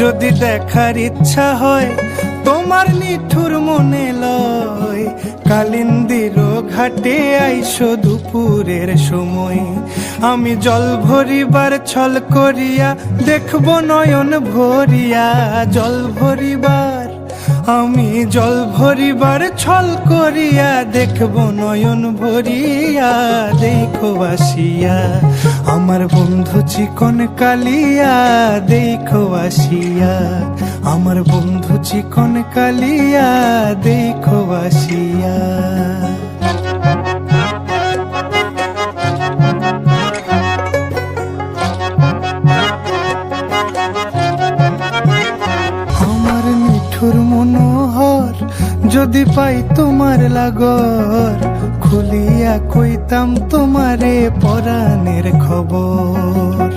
যদি দেখার ইচ্ছা হয় তোমার নিঠুর মনে লয়, কালিন্দির ঘাটে আইসো দুপুরের সময়। আমি জল ভরিবার ছল করিয়া দেখব নয়ন ভরিয়া, জল ভরিবার আমি জল ভরিবার ছল করিয়া দেখব নয়ন ভরিয়া। দেখো আসিয়া আমার বন্ধু চিকন কালিয়া, দেখো আসিয়া আমার বন্ধু চিকন কালিয়া, দেখো আসিয়া। আমার মিঠুর মনোহর যদি পাই তোমার লাগর, খুলিয়া কইতাম তোমারে পরাণের খবর।